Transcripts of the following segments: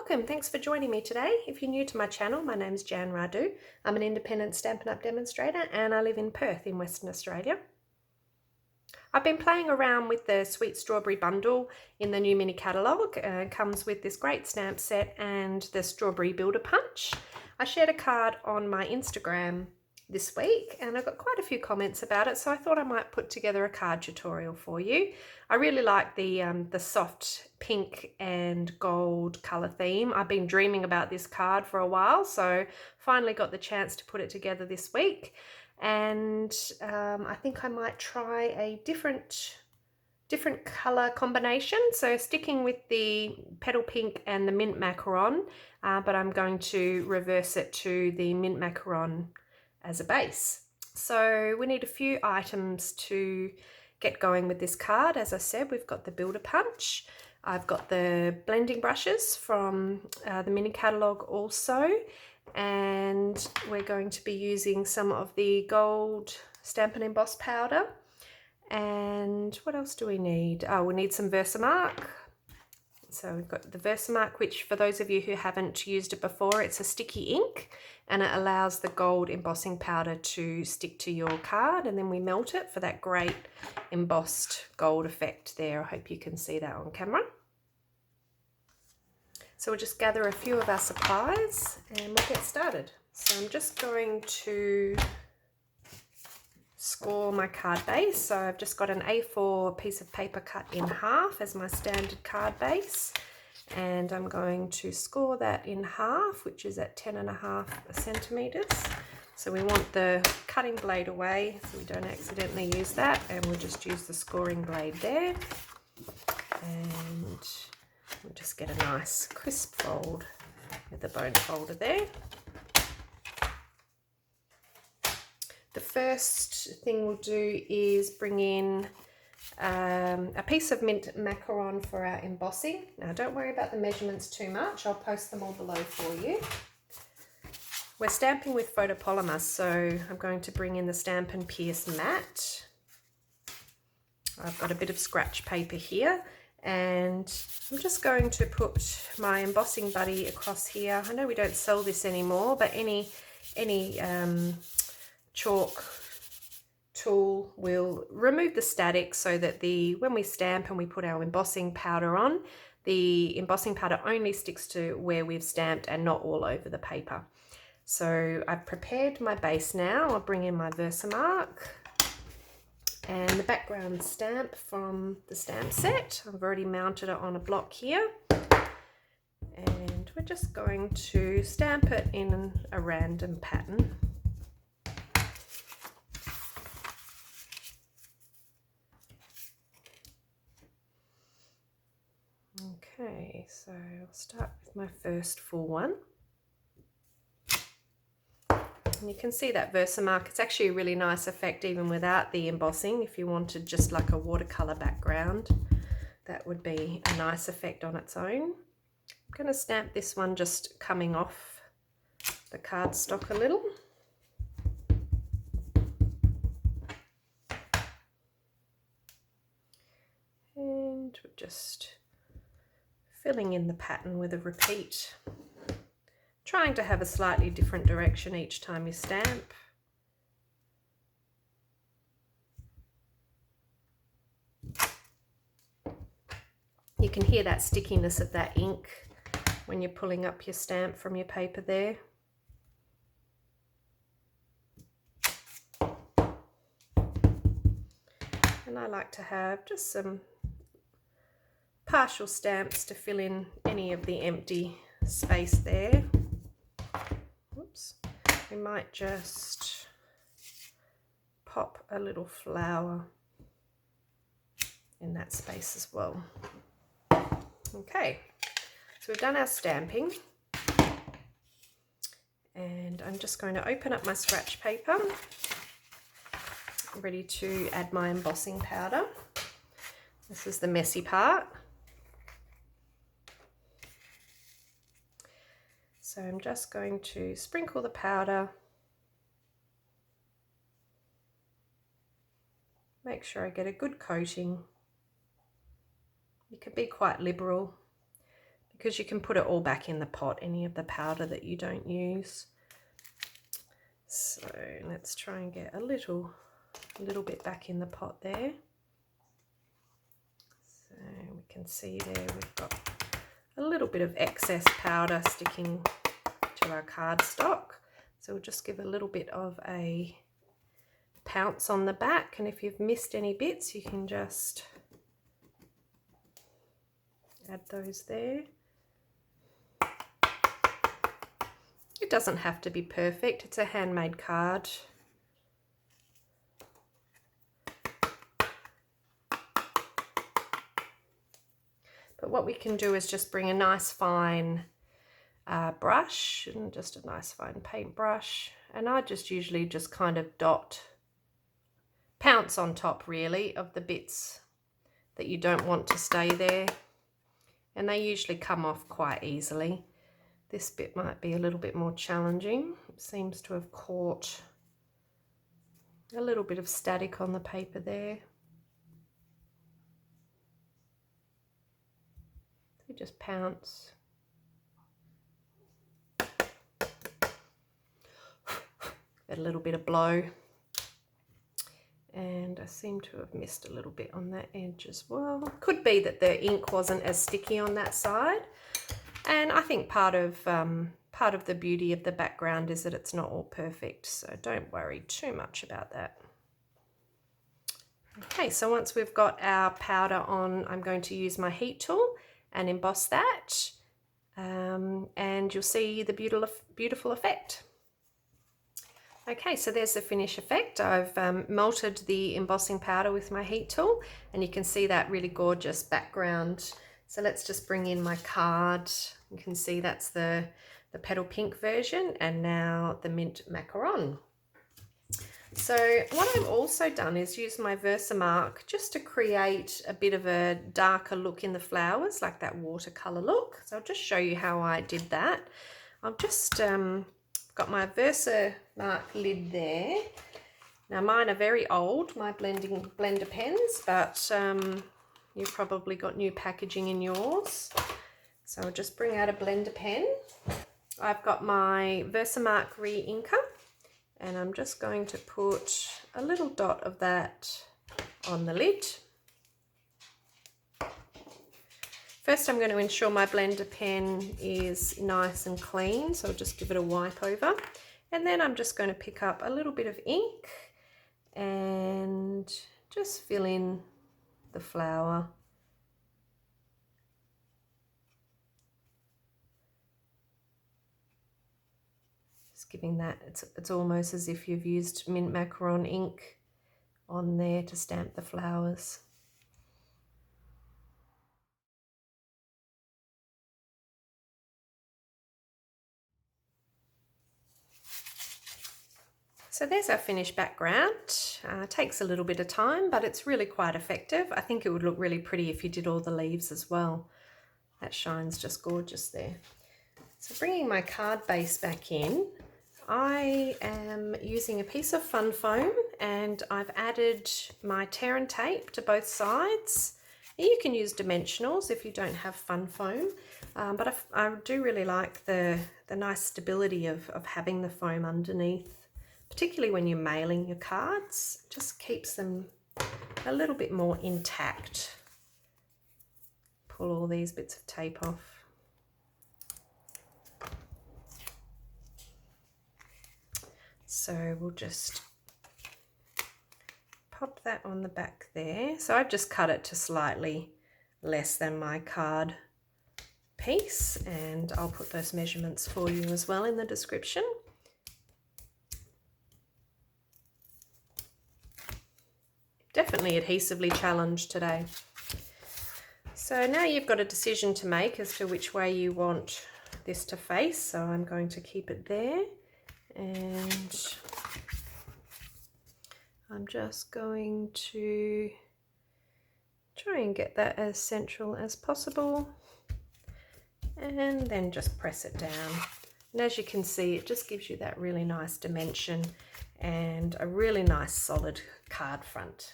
Welcome, thanks for joining me today. If you're new to my channel, my name's Jan Radu. I'm an independent Stampin' Up! Demonstrator and I live in Perth in Western Australia. I've been playing around with the Sweet Strawberry bundle in the new mini catalogue. It comes with this great stamp set and the Strawberry Builder Punch. I shared a card on my Instagram this week and I got quite a few comments about it, so I thought I might put together a card tutorial for you. I really like the soft pink and gold colour theme. I've been dreaming about this card for a while, so finally got the chance to put it together this week. And I think I might try a different color combination, so sticking with the petal pink and the mint macaron, but I'm going to reverse it to the mint macaron as a base. So we need a few items to get going with this card. As I said, we've got the Builder Punch, I've got the blending brushes from the mini catalogue also, and we're going to be using some of the gold Stampin' Emboss powder. And what else do we need? Oh, we need some Versamark. So we've got the Versamark, which for those of you who haven't used it before, it's a sticky ink and it allows the gold embossing powder to stick to your card, and then we melt it for that great embossed gold effect there. I hope you can see that on camera. So we'll just gather a few of our supplies and we'll get started. So I'm just going to score my card base. So I've just got an A4 piece of paper cut in half as my standard card base, and I'm going to score that in half, which is at 10.5 centimeters. So we want the cutting blade away so we don't accidentally use that, and we'll just use the scoring blade there, and we'll just get a nice crisp fold with the bone folder there. The first thing we'll do is bring in a piece of mint macaron for our embossing. Now don't worry about the measurements too much, I'll post them all below for you. We're stamping with photopolymer, so I'm going to bring in the Stampin' Pierce Matte. I've got a bit of scratch paper here, and I'm just going to put my embossing buddy across here. I know we don't sell this anymore, but any chalk tool will remove the static so that when we stamp and we put our embossing powder on, the embossing powder only sticks to where we've stamped and not all over the paper. So I've prepared my base now. I'll bring in my Versamark and the background stamp from the stamp set. I've already mounted it on a block here, and we're just going to stamp it in a random pattern. Okay, so I'll start with my first full one. And you can see that Versamark, it's actually a really nice effect even without the embossing. If you wanted just like a watercolor background, that would be a nice effect on its own. I'm going to stamp this one just coming off the cardstock a little. And we're just filling in the pattern with a repeat, trying to have a slightly different direction each time you stamp. You can hear that stickiness of that ink when you're pulling up your stamp from your paper there. And I like to have just some partial stamps to fill in any of the empty space there. Oops. We might just pop a little flower in that space as well. Okay, so we've done our stamping, and I'm just going to open up my scratch paper, ready to add my embossing powder. This is the messy part. So I'm just going to sprinkle the powder, make sure I get a good coating. You can be quite liberal because you can put it all back in the pot, any of the powder that you don't use. So let's try and get a little bit back in the pot there. So we can see there we've got a little bit of excess powder sticking to our cardstock. So we'll just give a little bit of a pounce on the back, and if you've missed any bits you can just add those there. It doesn't have to be perfect, it's a handmade card. But what we can do is just bring a nice fine brush, and just a nice fine paintbrush, and I just usually just kind of pounce on top really of the bits that you don't want to stay there, and they usually come off quite easily. This bit might be a little bit more challenging. It seems to have caught a little bit of static on the paper there. So just pounce. A little bit of blow. And I seem to have missed a little bit on that edge as well. Could be that the ink wasn't as sticky on that side. And I think part of the beauty of the background is that it's not all perfect, so don't worry too much about that. Okay, so once we've got our powder on, I'm going to use my heat tool and emboss that, and you'll see the beautiful effect. Okay, so there's the finish effect. I've melted the embossing powder with my heat tool, and you can see that really gorgeous background. So let's just bring in my card. You can see that's the petal pink version, and now the mint macaron. So what I've also done is use my Versamark just to create a bit of a darker look in the flowers, like that watercolor look. So I'll just show you how I did that. I've just got my Versamark lid there. Now mine are very old, my blender pens, but you've probably got new packaging in yours. So I'll just bring out a blender pen. I've got my Versamark Re-Inker, and I'm just going to put a little dot of that on the lid. First I'm going to ensure my blender pen is nice and clean, so I'll just give it a wipe over. And then I'm just going to pick up a little bit of ink and just fill in the flower. Just giving that, it's almost as if you've used mint macaron ink on there to stamp the flowers. So there's our finished background. It takes a little bit of time, but it's really quite effective. I think it would look really pretty if you did all the leaves as well. That shine's just gorgeous there. So bringing my card base back in, I am using a piece of fun foam, and I've added my tear and tape to both sides. You can use dimensionals if you don't have fun foam, but I do really like the nice stability of having the foam underneath. Particularly when you're mailing your cards, it just keeps them a little bit more intact. Pull all these bits of tape off. So we'll just pop that on the back there. So I've just cut it to slightly less than my card piece, and I'll put those measurements for you as well in the description. Definitely adhesively challenged today. So now you've got a decision to make as to which way you want this to face. So I'm going to keep it there, and I'm just going to try and get that as central as possible, and then just press it down. And as you can see, it just gives you that really nice dimension and a really nice solid card front.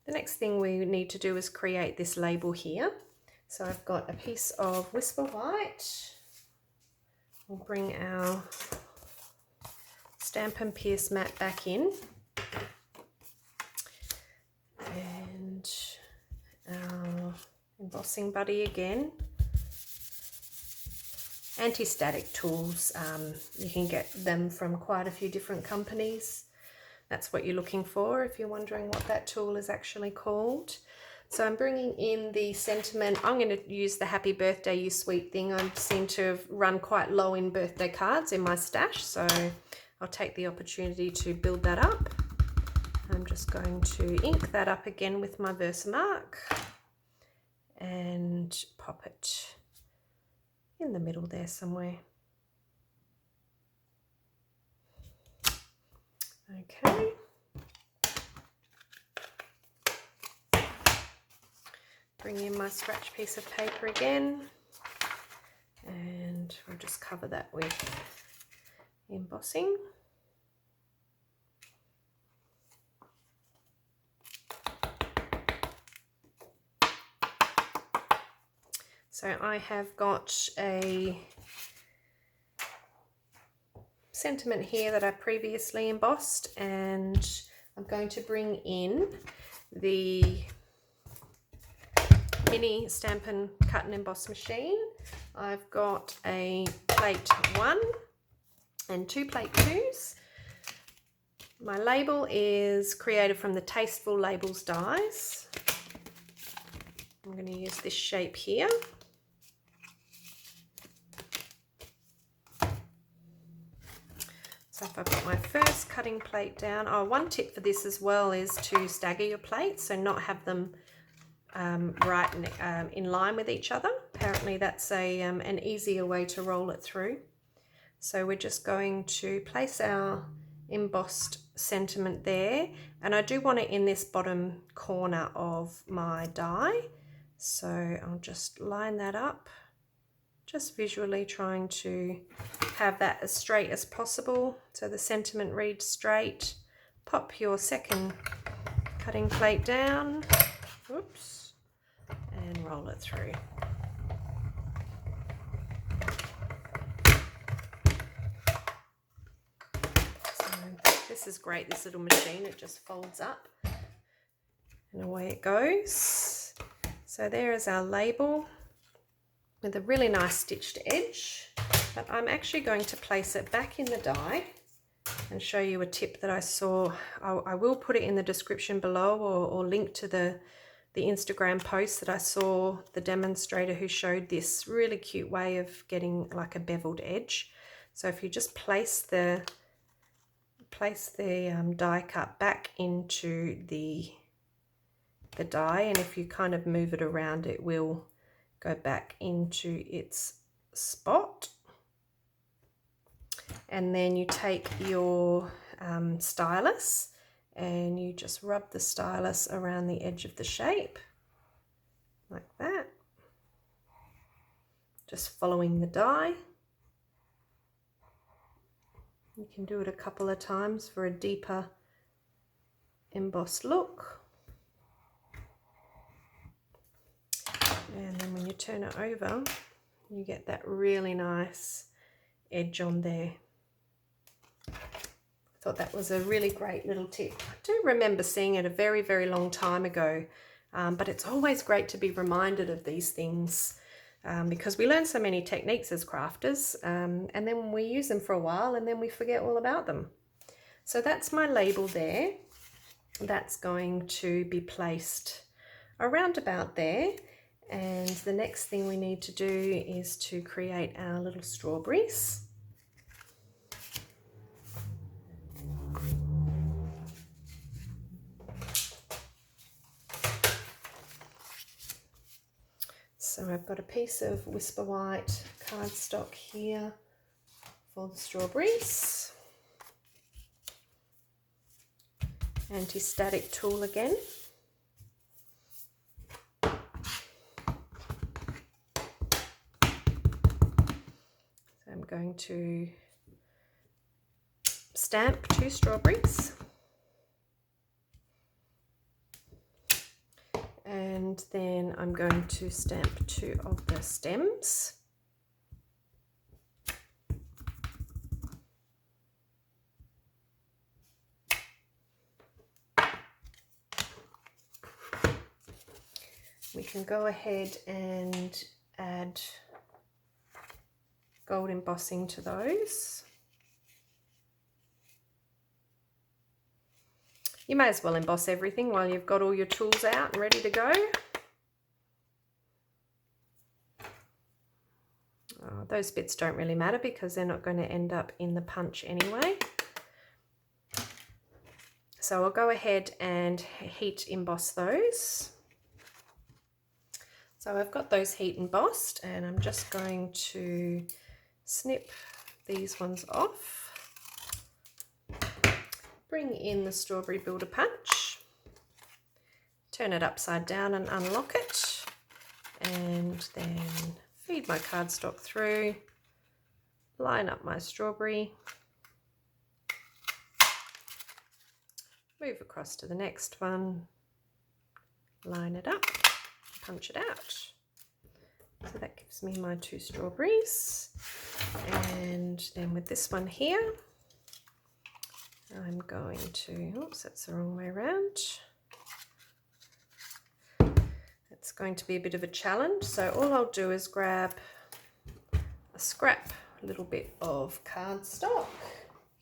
The next thing we need to do is create this label here. So I've got a piece of Whisper White. We'll bring our Stampin' Pierce mat back in. And our embossing buddy again. Anti-static tools, you can get them from quite a few different companies. That's what you're looking for if you're wondering what that tool is actually called. So I'm bringing in the sentiment. I'm going to use the Happy Birthday You Sweet thing. I seem to have run quite low in birthday cards in my stash, so I'll take the opportunity to build that up. I'm just going to ink that up again with my Versamark and pop it in the middle there somewhere. Okay. Bring in my scratch piece of paper again, and we'll just cover that with embossing. So I have got a sentiment here that I previously embossed, and I'm going to bring in the mini Stampin' Cut and Emboss machine. I've got a plate 1 and 2 plate 2s. My label is created from the Tasteful Labels dies. I'm going to use this shape here. So if I've got my first cutting plate down, one tip for this as well is to stagger your plates, so not have them right in line with each other. Apparently that's an easier way to roll it through. So we're just going to place our embossed sentiment there, and I do want it in this bottom corner of my die, so I'll just line that up, just visually trying to have that as straight as possible so the sentiment reads straight. Pop your second cutting plate down, oops, and roll it through. So this is great, this little machine, it just folds up and away it goes. So there is our label with a really nice stitched edge, but I'm actually going to place it back in the die and show you a tip that I saw. I will put it in the description below, or link to the Instagram post that I saw the demonstrator who showed this really cute way of getting like a beveled edge. So if you just place the die cut back into the die, and if you kind of move it around, it will go back into its spot. And then you take your stylus and you just rub the stylus around the edge of the shape like that, just following the die. You can do it a couple of times for a deeper embossed look. And then when you turn it over, you get that really nice edge on there. I thought that was a really great little tip. I do remember seeing it a very, very long time ago, but it's always great to be reminded of these things because we learn so many techniques as crafters, and then we use them for a while and then we forget all about them. So that's my label there. That's going to be placed around about there. And the next thing we need to do is to create our little strawberries. So I've got a piece of Whisper White cardstock here for the strawberries. Anti-static tool again. I'm going to stamp 2 strawberries. So And then I'm going to stamp 2 of the stems. We can go ahead and add gold embossing to those. You may as well emboss everything while you've got all your tools out and ready to go. Those bits don't really matter because they're not going to end up in the punch anyway. So I'll go ahead and heat emboss those. So I've got those heat embossed, and I'm just going to snip these ones off. Bring in the strawberry builder punch, turn it upside down and unlock it, and then feed my cardstock through, line up my strawberry, move across to the next one, line it up, punch it out. So that gives me my 2 strawberries. And then with this one here, I'm going to, oops, that's the wrong way around. It's going to be a bit of a challenge. So all I'll do is grab a scrap, little bit of cardstock.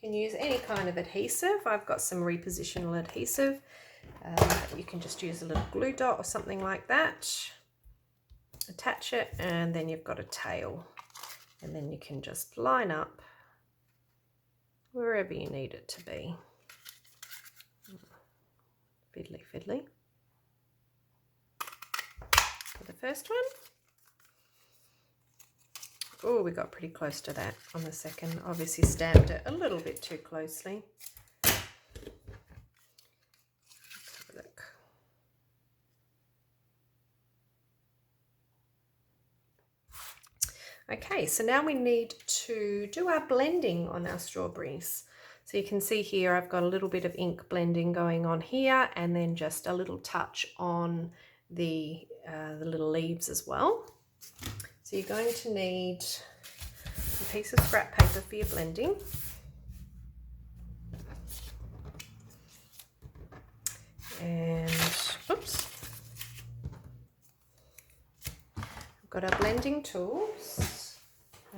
You can use any kind of adhesive. I've got some repositional adhesive. You can just use a little glue dot or something like that. Attach it, and then you've got a tail. And then you can just line up wherever you need it to be. Fiddly fiddly. For the first one. Oh, we got pretty close to that on the second. Obviously stamped it a little bit too closely. Let's have a look. Okay, so now we need to do our blending on our strawberries. So you can see here I've got a little bit of ink blending going on here, and then just a little touch on the little leaves as well. So you're going to need a piece of scrap paper for your blending. And, oops. I've got our blending tools.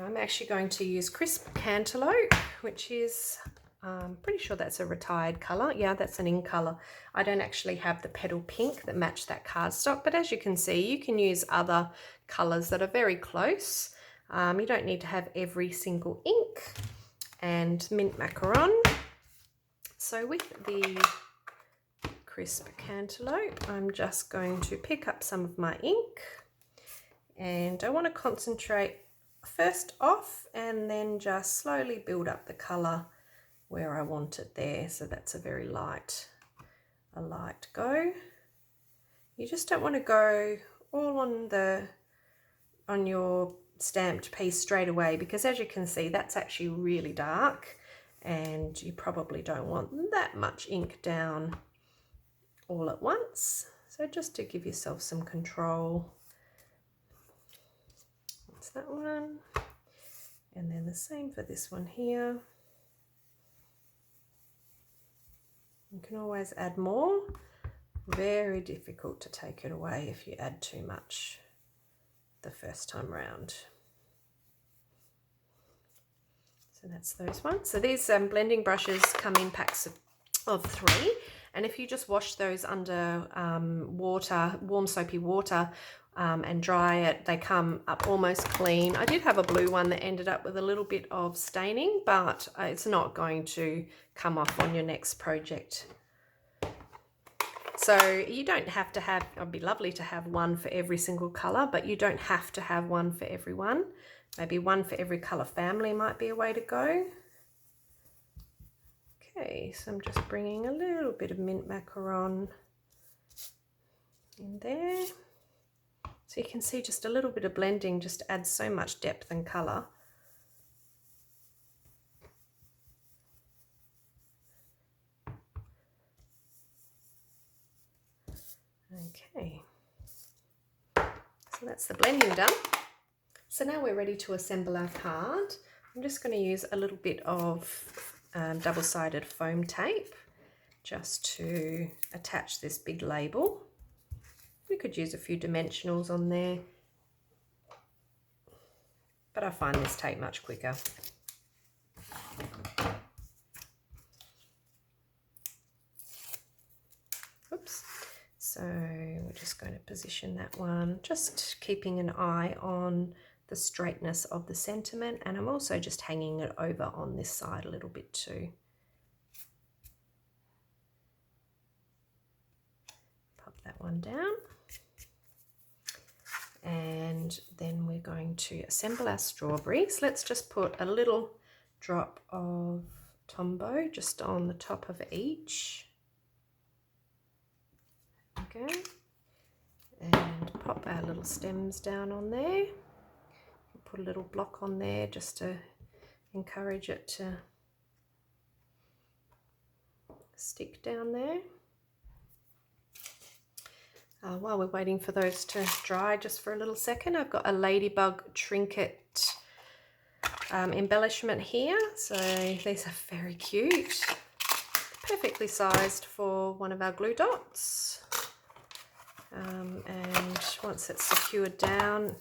I'm actually going to use Crisp Cantaloupe, which is, I'm pretty sure that's a retired colour. Yeah, that's an ink colour. I don't actually have the petal pink that match that cardstock, but as you can see, you can use other colours that are very close. You don't need to have every single ink. And mint macaron. So with the Crisp Cantaloupe, I'm just going to pick up some of my ink, and I want to concentrate first off and then just slowly build up the colour where I want it there. So that's a very light, go. You just don't want to go all on your stamped piece straight away, because as you can see, that's actually really dark, and you probably don't want that much ink down all at once. So just to give yourself some control. That's that one. And then the same for this one here. You can always add more. Very difficult to take it away if you add too much the first time round. So that's those ones. So these blending brushes come in packs of 3, and if you just wash those under water, warm soapy water, and dry it, they come up almost clean. I did have a blue one that ended up with a little bit of staining, but it's not going to come off on your next project. So you don't have to have, it'd be lovely to have one for every single colour, but you don't have to have one for every one. Maybe one for every colour family might be a way to go. Okay, so I'm just bringing a little bit of mint macaron in there. So you can see just a little bit of blending just adds so much depth and colour. Okay. So that's the blending done. So now we're ready to assemble our card. I'm just going to use a little bit of double-sided foam tape just to attach this big label. We could use a few dimensionals on there, but I find this tape much quicker. Oops. So we're just going to position that one, just keeping an eye on the straightness of the sentiment, and I'm also just hanging it over on this side a little bit too. Pop that one down. And then we're going to assemble our strawberries. Let's just put a little drop of Tombow just on the top of each. Okay. And pop our little stems down on there. Put a little block on there just to encourage it to stick down there. While we're waiting for those to dry just for a little second, I've got a ladybug trinket embellishment here. So these are very cute, perfectly sized for one of our glue dots. And once it's secured down,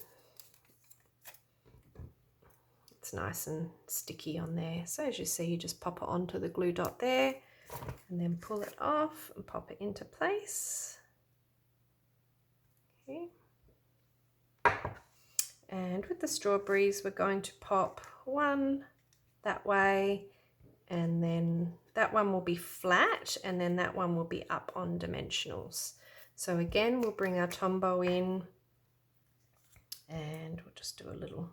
it's nice and sticky on there. So as you see, you just pop it onto the glue dot there and then pull it off and pop it into place. Okay. And with the strawberries, we're going to pop one that way, and then that one will be flat, and then that one will be up on dimensionals. So again, we'll bring our Tombow in, and we'll just do a little,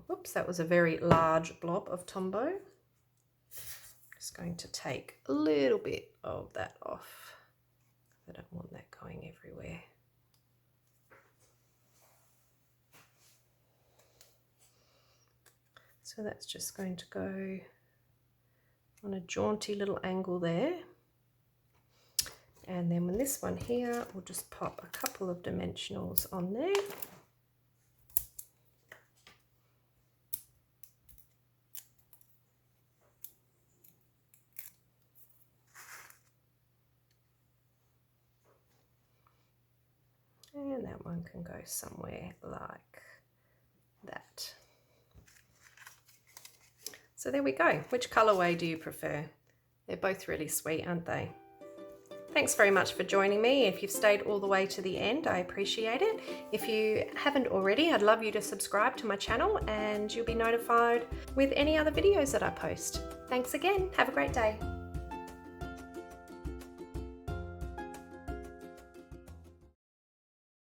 whoops, that was a very large blob of Tombow. Just going to take a little bit of that off. I don't want that going everywhere. So that's just going to go on a jaunty little angle there. And then with this one here, we'll just pop a couple of dimensionals on there. And that one can go somewhere like that. So there we go. Which colorway do you prefer? They're both really sweet, aren't they? Thanks very much for joining me. If you've stayed all the way to the end, I appreciate it. If you haven't already, I'd love you to subscribe to my channel and you'll be notified with any other videos that I post. Thanks again. Have a great day.